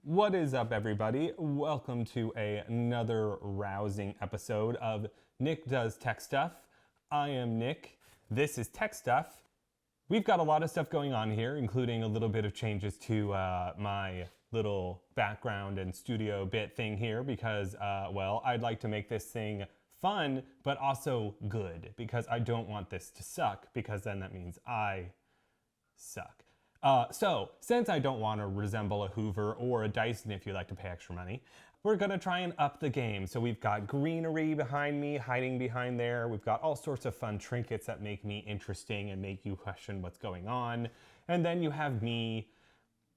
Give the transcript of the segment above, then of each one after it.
What is up, everybody? Welcome to another rousing episode of Nick Does Tech Stuff. I am Nick. This is Tech Stuff. We've got a lot of stuff going on here, including a little bit of changes to my little background and studio bit thing here because, well, I'd like to make this thing fun, but also good, because I don't want this to suck, because then that means I suck. So, since I don't want to resemble a Hoover or a Dyson if you like to pay extra money, we're going to try and up the game. So we've got greenery behind me, hiding behind there. We've got all sorts of fun trinkets that make me interesting and make you question what's going on. And then you have me,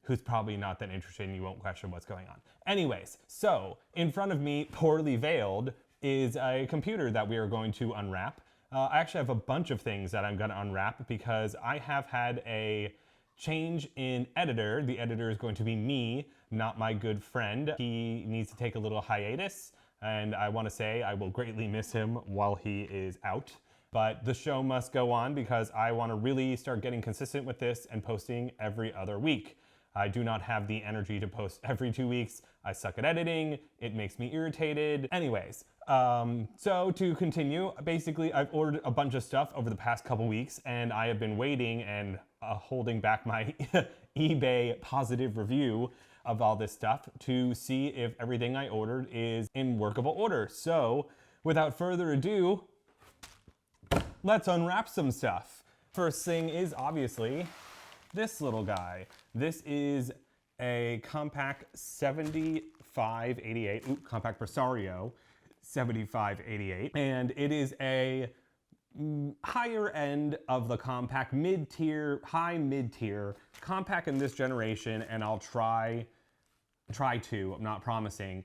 who's probably not that interested and you won't question what's going on. Anyways, so in front of me, poorly veiled, is a computer that we are going to unwrap. I actually have a bunch of things that I'm going to unwrap because I have had a change in editor. The editor is going to be me, not my good friend. He needs to take a little hiatus, and I want to say I will greatly miss him while he is out. But the show must go on because I want to really start getting consistent with this and posting every other week. I do not have the energy to post every 2 weeks. I suck at editing. It makes me irritated. Anyways, so to continue, basically I've ordered a bunch of stuff over the past couple weeks and I have been waiting and holding back my eBay positive review of all this stuff to see if everything I ordered is in workable order. So without further ado, let's unwrap some stuff. First thing is obviously this little guy. This is a Compaq 7588, Compaq Presario 7588, and it is a higher end of the Compaq, mid-tier, high mid-tier Compaq in this generation, and I'll try to, I'm not promising,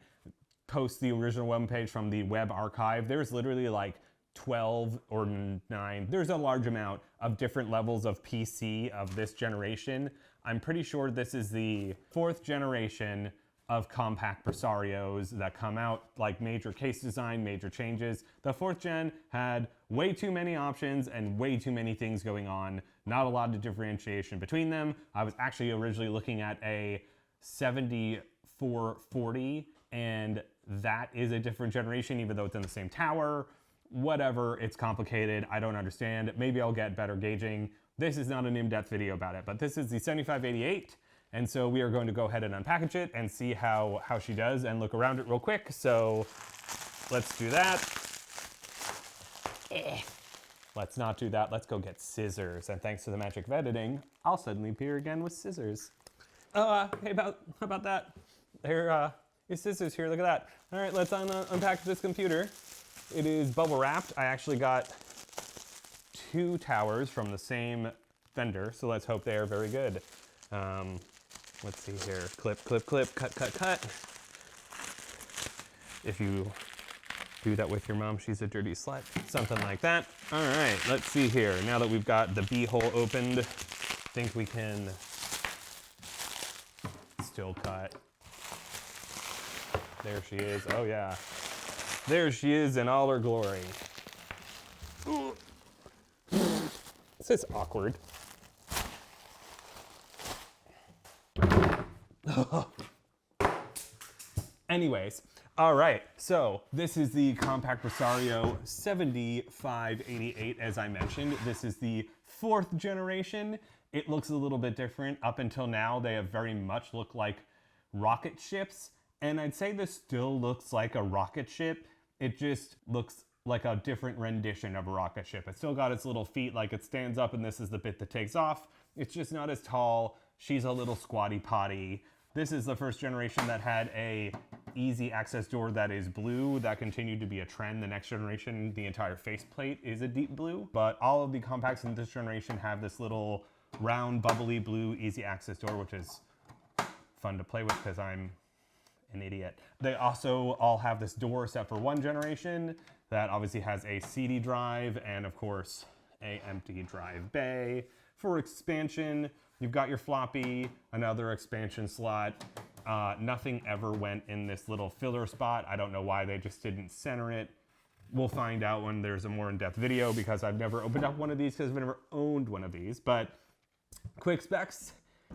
post the original webpage from the web archive. There's literally like 12 or 9, there's a large amount of different levels of PC of this generation. I'm pretty sure this is the 4th generation of Compaq Presarios that come out, like major case design, major changes. The 4th gen had way too many options and way too many things going on. Not a lot of differentiation between them. I was actually originally looking at a 7440, and that is a different generation, even though it's in the same tower. Whatever, it's complicated, I don't understand. Maybe I'll get better gauging. This is not an in-depth video about it, but this is the 7588, and so we are going to go ahead and unpackage it and see how she does and look around it real quick. So let's do that. Let's not do that, let's go get scissors. And thanks to the magic of editing, I'll suddenly appear again with scissors. Hey, how about that? There is scissors here, look at that. All right, let's unpack this computer. It is bubble wrapped. I actually got 2 towers from the same vendor, so let's hope they are very good. Let's see here. Clip, clip, clip, cut, cut, cut. If you do that with your mom, she's a dirty slut. Something like that. All right, let's see here. Now that we've got the B-hole opened, I think we can still cut. There she is. Oh, yeah. There she is in all her glory. This is awkward. Anyways, all right, so this is the Compaq Presario 7588, as I mentioned. This is the 4th generation. It looks a little bit different. Up until now, they have very much looked like rocket ships, and I'd say this still looks like a rocket ship. It just looks like a different rendition of a rocket ship. It's still got its little feet, like it stands up and this is the bit that takes off. It's just not as tall. She's a little squatty potty. This is the 1st generation that had a easy access door that is blue. That continued to be a trend. The next generation, the entire faceplate is a deep blue, but all of the Compaqs in this generation have this little round, bubbly blue easy access door, which is fun to play with because I'm an idiot. They also all have this door except for 1 generation that obviously has a CD drive and of course a empty drive bay. For expansion, you've got your floppy, another expansion slot. Nothing ever went in this little filler spot. I don't know why they just didn't center it. We'll find out when there's a more in-depth video because I've never opened up one of these because I've never owned one of these. But quick specs,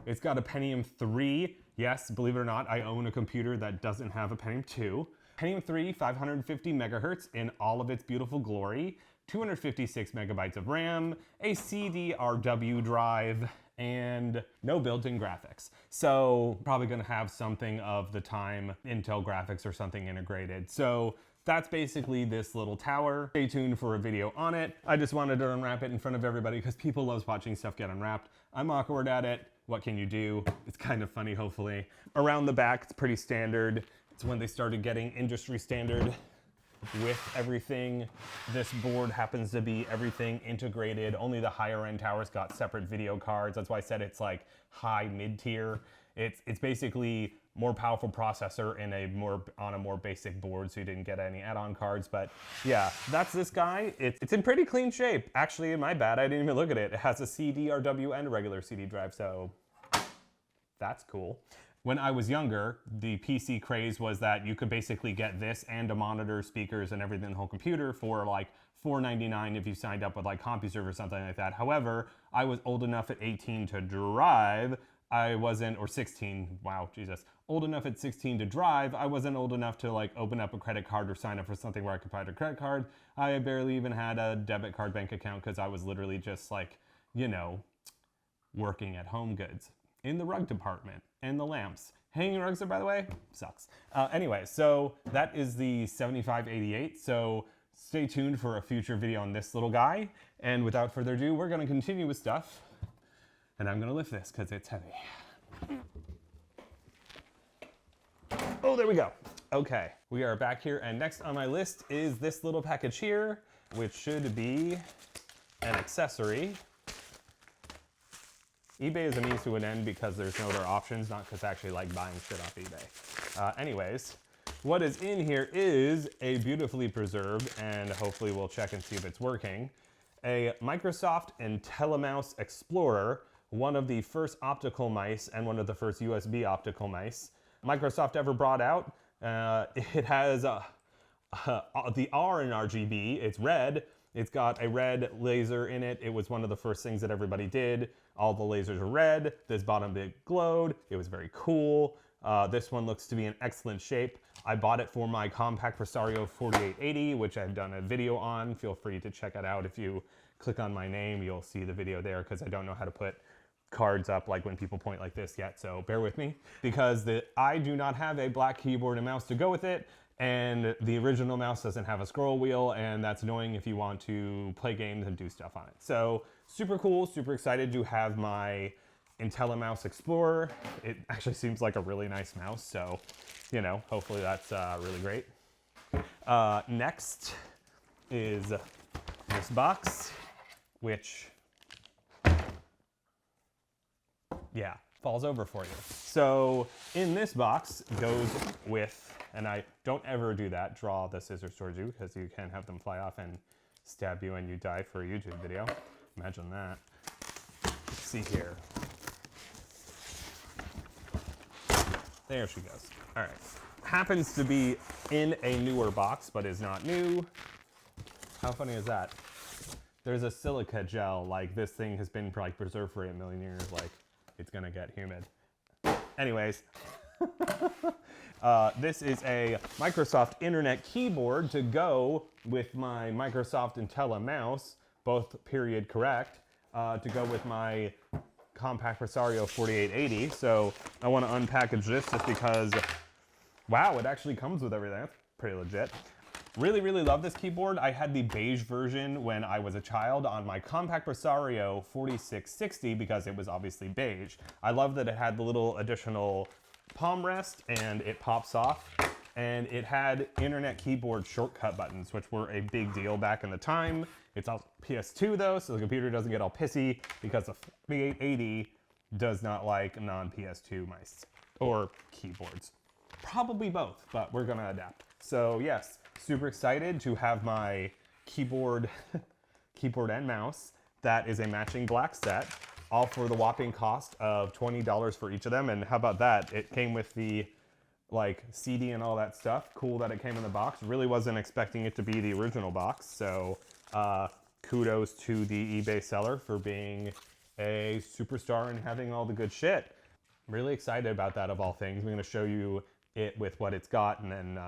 It's got a Pentium 3. Yes, believe it or not, I own a computer that doesn't have a Pentium 2. Pentium 3, 550 megahertz in all of its beautiful glory, 256 megabytes of RAM, a CDRW drive, and no built-in graphics. So probably gonna have something of the time Intel graphics or something integrated. So that's basically this little tower. Stay tuned for a video on it. I just wanted to unwrap it in front of everybody because people love watching stuff get unwrapped. I'm awkward at it. What can you do? It's kind of funny, hopefully. Around the back, it's pretty standard. It's when they started getting industry standard with everything. This board happens to be everything integrated. Only the higher end towers got separate video cards. That's why I said it's like high mid-tier. It's basically more powerful processor in on a more basic board, so you didn't get any add-on cards. But yeah, that's this guy. It's in pretty clean shape. Actually, my bad, I didn't even look at it. It has a CDRW and a regular CD drive, so that's cool. When I was younger, the PC craze was that you could basically get this and a monitor, speakers, and everything in the whole computer for like $4.99 if you signed up with like CompuServe or something like that. However, I was old enough at 18 to drive. I wasn't, or 16, wow, Jesus. Old enough at 16 to drive. I wasn't old enough to like open up a credit card or sign up for something where I could buy a credit card. I barely even had a debit card bank account because I was literally just like, you know, working at Home Goods in the rug department and the lamps. Hanging rugs there, by the way, sucks. Anyway, so that is the 7588. So stay tuned for a future video on this little guy. And without further ado, we're gonna continue with stuff. And I'm gonna lift this because it's heavy. Oh, there we go. Okay, we are back here, and next on my list is this little package here, which should be an accessory. eBay is a means to an end because there's no other options, not because I actually like buying shit off eBay. Anyways, what is in here is a beautifully preserved, and hopefully we'll check and see if it's working, a Microsoft IntelliMouse Explorer, one of the first optical mice and one of the first USB optical mice Microsoft ever brought out. It has the R in RGB, it's red. It's got a red laser in it. It was one of the first things that everybody did. All the lasers are red. This bottom bit glowed. It was very cool. This one looks to be in excellent shape. I bought it for my Compaq Presario 4880, which I've done a video on. Feel free to check it out. If you click on my name, you'll see the video there because I don't know how to put cards up like when people point like this yet, so bear with me. Because I do not have a black keyboard and mouse to go with it, and the original mouse doesn't have a scroll wheel, and that's annoying if you want to play games and do stuff on it. So super cool, super excited to have my IntelliMouse Explorer. It actually seems like a really nice mouse, so you know, hopefully that's really great. Next is this box, which, yeah, falls over for you. So in this box goes with, and I don't ever do that, draw the scissors towards you, because you can have them fly off and stab you and you die for a YouTube video. Imagine that. Let's see here. There she goes. All right. Happens to be in a newer box, but is not new. How funny is that? There's a silica gel, like this thing has been like preserved for 8 million years, like it's gonna get humid. Anyways, this is a Microsoft Internet keyboard to go with my Microsoft IntelliMouse, both period correct, to go with my Compaq Presario 4880. So I want to unpackage this just because, wow, it actually comes with everything. That's pretty legit. Really, really love this keyboard. I had the beige version when I was a child on my Compaq Presario 4660 because it was obviously beige. I love that it had the little additional palm rest and it pops off. And it had internet keyboard shortcut buttons, which were a big deal back in the time. It's all PS2 though, so the computer doesn't get all pissy because the 4880 does not like non-PS2 mice or keyboards. Probably both, but we're gonna adapt. So yes, super excited to have my keyboard and mouse. That is a matching black set, all for the whopping cost of $20 for each of them. And how about that? It came with the like CD and all that stuff. Cool that it came in the box. Really wasn't expecting it to be the original box. So kudos to the eBay seller for being a superstar and having all the good shit. I'm really excited about that of all things. I'm going to show you it with what it's got, and then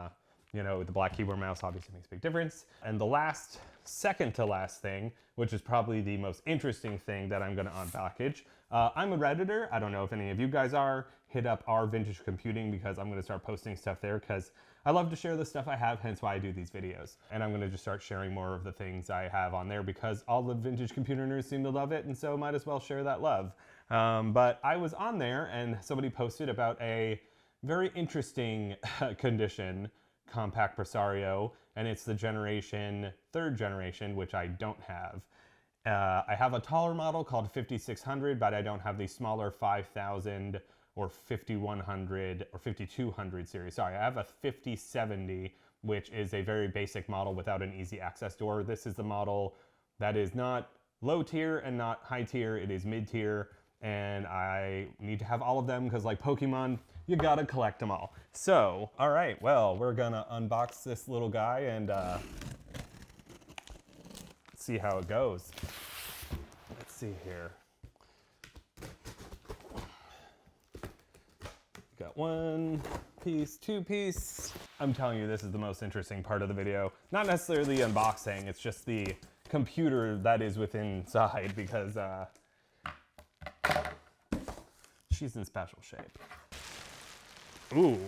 you know, the black keyboard mouse obviously makes a big difference. And the last, second to last thing, which is probably the most interesting thing that I'm gonna unpackage. I'm a Redditor. I don't know if any of you guys are. Hit up our Vintage Computing because I'm gonna start posting stuff there because I love to share the stuff I have, hence why I do these videos. And I'm gonna just start sharing more of the things I have on there because all the vintage computer nerds seem to love it, and so might as well share that love. But I was on there and somebody posted about a very interesting condition Compaq Presario, and it's the third generation, which I don't have. I have a taller model called 5600, but I don't have the smaller 5000 or 5100 or 5200 series. Sorry, I have a 5070, which is a very basic model without an easy access door. This is the model that is not low tier and not high tier, it is mid tier, and I need to have all of them because, like Pokemon, you gotta collect them all. So, all right, well, we're gonna unbox this little guy and see how it goes. Let's see here. Got one piece, two piece. I'm telling you, this is the most interesting part of the video. Not necessarily the unboxing, it's just the computer that is within inside because she's in special shape. Ooh,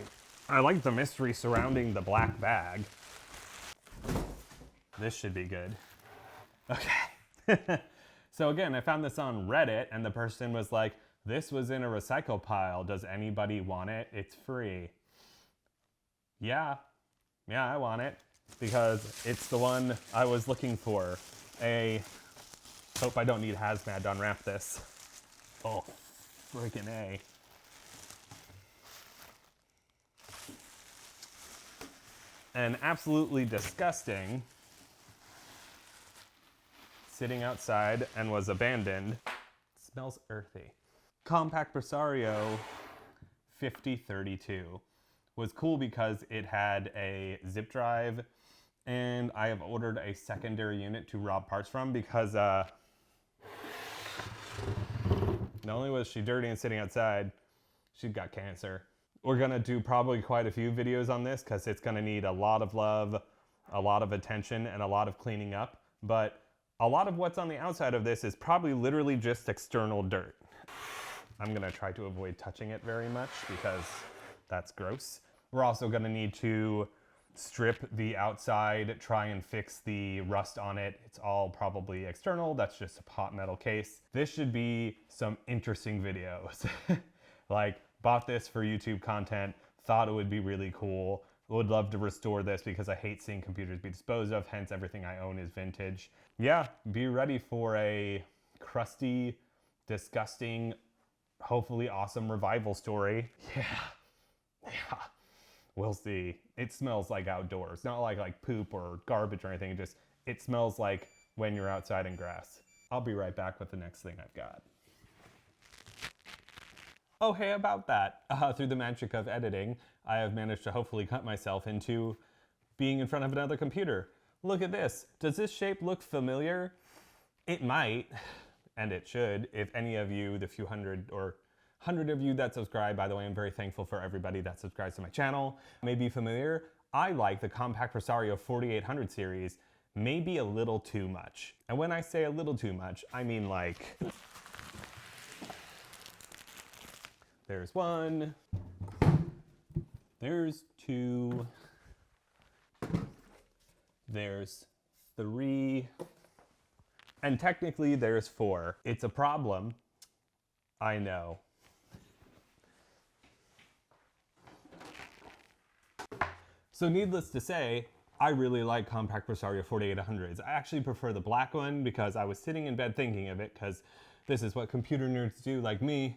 I like the mystery surrounding the black bag. This should be good. Okay. So again, I found this on Reddit and the person was like, this was in a recycle pile. Does anybody want it? It's free. Yeah, I want it because it's the one I was looking for. Hope I don't need hazmat to unwrap this. Oh, freaking A. And absolutely disgusting, sitting outside and was abandoned. It smells earthy. Compaq Presario 5032 was cool because it had a zip drive, and I have ordered a secondary unit to rob parts from because not only was she dirty and sitting outside, she's got cancer. We're gonna do probably quite a few videos on this because it's gonna need a lot of love, a lot of attention, and a lot of cleaning up. But a lot of what's on the outside of this is probably literally just external dirt. I'm gonna try to avoid touching it very much because that's gross. We're also gonna need to strip the outside, try and fix the rust on it. It's all probably external. That's just a hot metal case. This should be some interesting videos. Like, bought this for YouTube content, thought it would be really cool. Would love to restore this because I hate seeing computers be disposed of, hence everything I own is vintage. Yeah, be ready for a crusty, disgusting, hopefully awesome revival story. Yeah. We'll see. It smells like outdoors, not like poop or garbage or anything. It smells like when you're outside in grass. I'll be right back with the next thing I've got. Oh, hey, about that. Through the magic of editing, I have managed to hopefully cut myself into being in front of another computer. Look at this. Does this shape look familiar? It might, and it should. If any of you, the few hundred or 100 of you that subscribe, by the way, I'm very thankful for everybody that subscribes to my channel, may be familiar. I like the Compaq Presario 4800 series maybe a little too much. And when I say a little too much, I mean like... There's one, there's two, there's three, and technically there's four. It's a problem, I know. So needless to say, I really like Compaq Presario 4800s. I actually prefer the black one because I was sitting in bed thinking of it because this is what computer nerds do like me.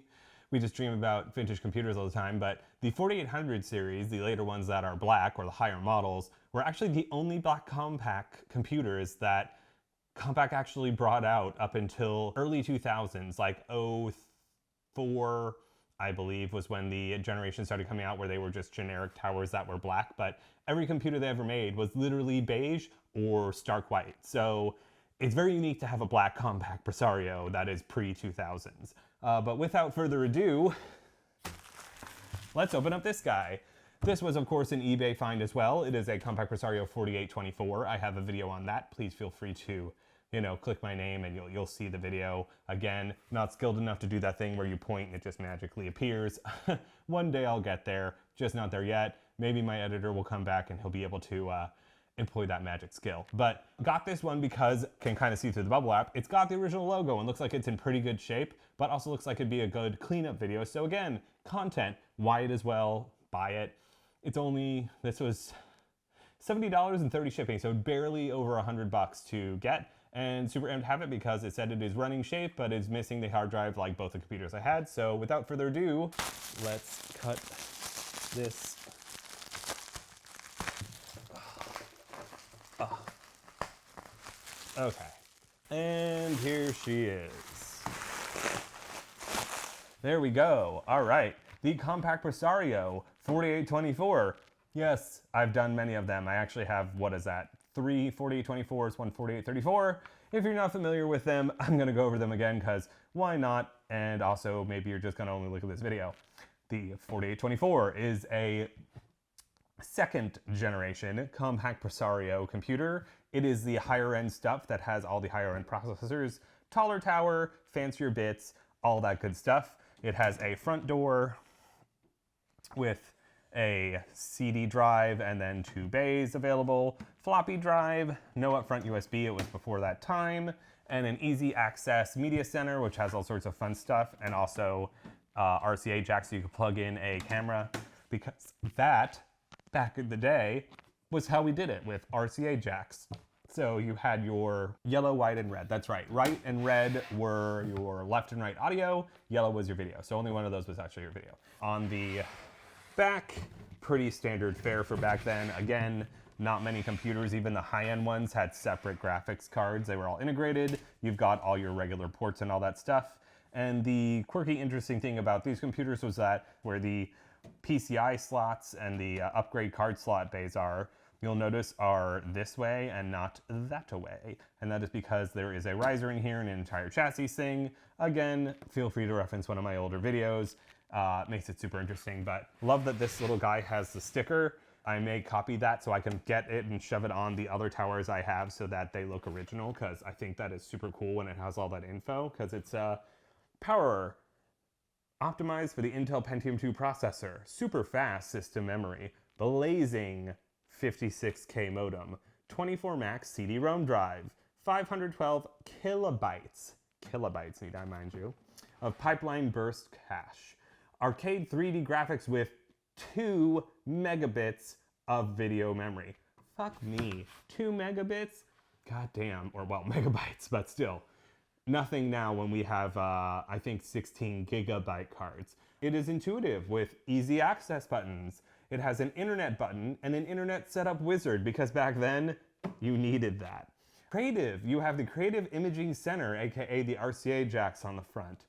We just dream about vintage computers all the time, but the 4800 series, the later ones that are black or the higher models, were actually the only black Compaq computers that Compaq actually brought out up until early 2000s, like 04, I believe, was when the generation started coming out where they were just generic towers that were black, but every computer they ever made was literally beige or stark white. So It's very unique to have a black Compaq Presario that is pre-2000s. But without further ado, let's open up this guy. This was, of course, an eBay find as well. It is a Compaq Presario 4824. I have a video on that. Please feel free to, click my name and you'll see the video. Again, not skilled enough to do that thing where you point and it just magically appears. One day I'll get there, just not there yet. Maybe my editor will come back and he'll be able to employ that magic skill. But got this one because can kind of see through the bubble wrap. It's got the original logo and looks like it's in pretty good shape, but also looks like it'd be a good cleanup video. So again, content, wide as well, buy it. This was $70 and 30 shipping, so barely over $100 to get. And super amped to have it because it said it is running shape, but is missing the hard drive like both the computers I had. So without further ado, let's cut this. Oh. Okay, and here she is. There we go. All right, the Compaq Presario 4824. Yes, I've done many of them. I actually have, what is that? 3 4824s, one 4834. If you're not familiar with them, I'm gonna go over them again because why not? And also maybe you're just gonna only look at this video. The 4824 is a second generation Compaq Presario computer. It is the higher end stuff that has all the higher end processors, taller tower, fancier bits, all that good stuff. It has a front door with a CD drive and then 2 bays available, floppy drive, no upfront USB, it was before that time, and an easy access media center, which has all sorts of fun stuff, and also RCA jack so you could plug in a camera, because that, back in the day, was how we did it with RCA jacks. So you had your yellow, white, and red. That's right. Right and red were your left and right audio. Yellow was your video. So only one of those was actually your video. On the back, pretty standard fare for back then. Again, not many computers, even the high-end ones, had separate graphics cards. They were all integrated. You've got all your regular ports and all that stuff. And the quirky, interesting thing about these computers was that where the PCI slots and the upgrade card slot bays are, you'll notice are this way and not that way. And that is because there is a riser in here and an entire chassis thing. Again, feel free to reference one of my older videos. Makes it super interesting, but love that this little guy has the sticker. I may copy that so I can get it and shove it on the other towers I have so that they look original, because I think that is super cool when it has all that info, because it's power optimized for the Intel Pentium 2 processor, super fast system memory, blazing 56K modem, 24 max CD-ROM drive, 512 kilobytes, need I mind you, of pipeline burst cache, arcade 3D graphics with 2 megabits of video memory. Fuck me, 2 megabits? God damn, or well, megabytes, but still. Nothing now when we have, I think, 16 gigabyte cards. It is intuitive with easy access buttons. It has an internet button and an internet setup wizard, because back then you needed that. Creative, you have the Creative Imaging Center, aka the RCA jacks on the front.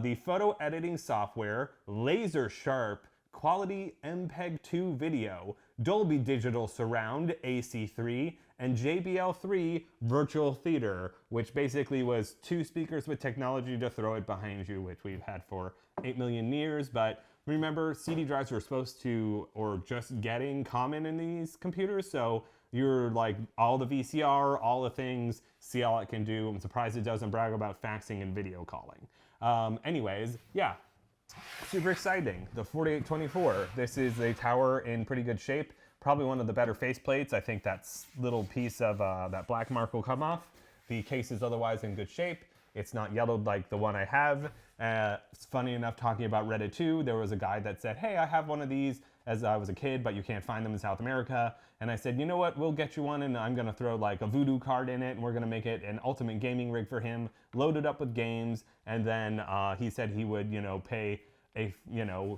The photo editing software, laser sharp, quality MPEG-2 video, Dolby Digital Surround AC3, and JBL3 Virtual Theater, which basically was 2 speakers with technology to throw it behind you, which we've had for 8 million years. But remember, CD drives were supposed to, or just getting common in these computers, so you're like all the VCR, all the things, see all it can do. I'm surprised it doesn't brag about faxing and video calling. Anyways, yeah, super exciting. The 4824, this is a tower in pretty good shape. Probably one of the better faceplates. I think that little piece of that black mark will come off. The case is otherwise in good shape. It's not yellowed like the one I have. It's funny enough, talking about Reddit 2, there was a guy that said, hey, I have one of these as I was a kid, but you can't find them in South America. And I said, you know what, we'll get you one, and I'm gonna throw like a voodoo card in it, and we're gonna make it an ultimate gaming rig for him, load it up with games, and then he said he would, pay a,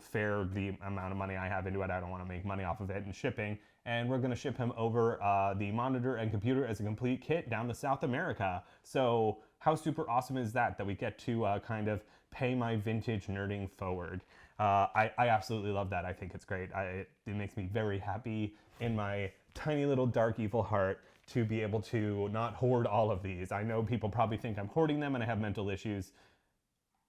fair the amount of money I have into it. I don't want to make money off of it and shipping. And we're going to ship him over the monitor and computer as a complete kit down to South America. So how super awesome is that, that we get to kind of pay my vintage nerding forward. I absolutely love that. I think it's great. It makes me very happy in my tiny little dark evil heart to be able to not hoard all of these. I know people probably think I'm hoarding them and I have mental issues.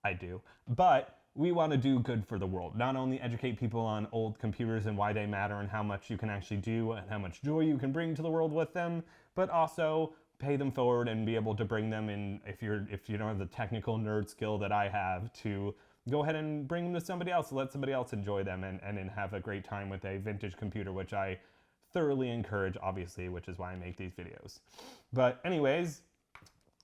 I do. But we want to do good for the world. Not only educate people on old computers and why they matter and how much you can actually do and how much joy you can bring to the world with them, but also pay them forward and be able to bring them in, if you don't have the technical nerd skill that I have, to go ahead and bring them to somebody else, let somebody else enjoy them and have a great time with a vintage computer, which I thoroughly encourage, obviously, which is why I make these videos. But anyways,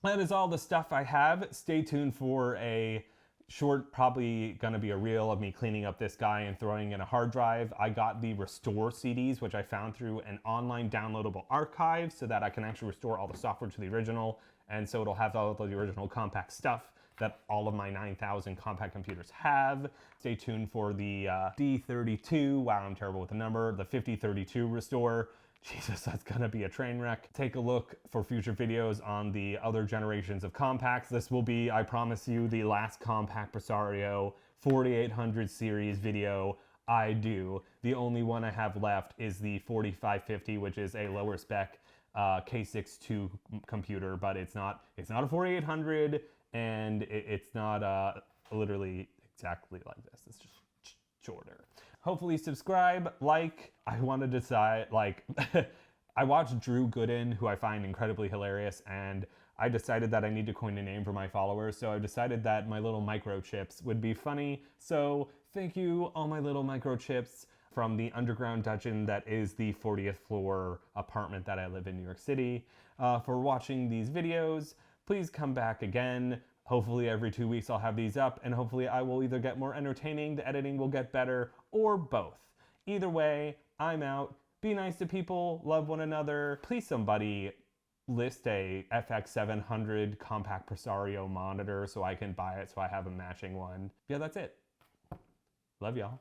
that is all the stuff I have. Stay tuned for a short, probably gonna be a reel of me cleaning up this guy and throwing in a hard drive. I got the restore CDs, which I found through an online downloadable archive so that I can actually restore all the software to the original. And so it'll have all of the original Compaq stuff that all of my 9,000 Compaq computers have. Stay tuned for the D32, wow, I'm terrible with the number, the 5032 restore. Jesus, that's gonna be a train wreck. Take a look for future videos on the other generations of Compaqs. This will be, I promise you, the last Compaq Presario 4800 series video I do. The only one I have left is the 4550, which is a lower spec K62 computer, but it's not a 4800, and it's not literally exactly like this. It's just shorter. Hopefully subscribe, like. I want to decide, like, I watched Drew Gooden, who I find incredibly hilarious, and I decided that I need to coin a name for my followers, so I decided that my little microchips would be funny. So thank you, all my little microchips from the underground dungeon that is the 40th floor apartment that I live in New York City, for watching these videos. Please come back again. Hopefully every 2 weeks I'll have these up, and hopefully I will either get more entertaining, the editing will get better, or both. Either way, I'm out. Be nice to people, love one another. Please somebody list a FX700 Compaq Presario monitor so I can buy it so I have a matching one. Yeah, that's it. Love y'all.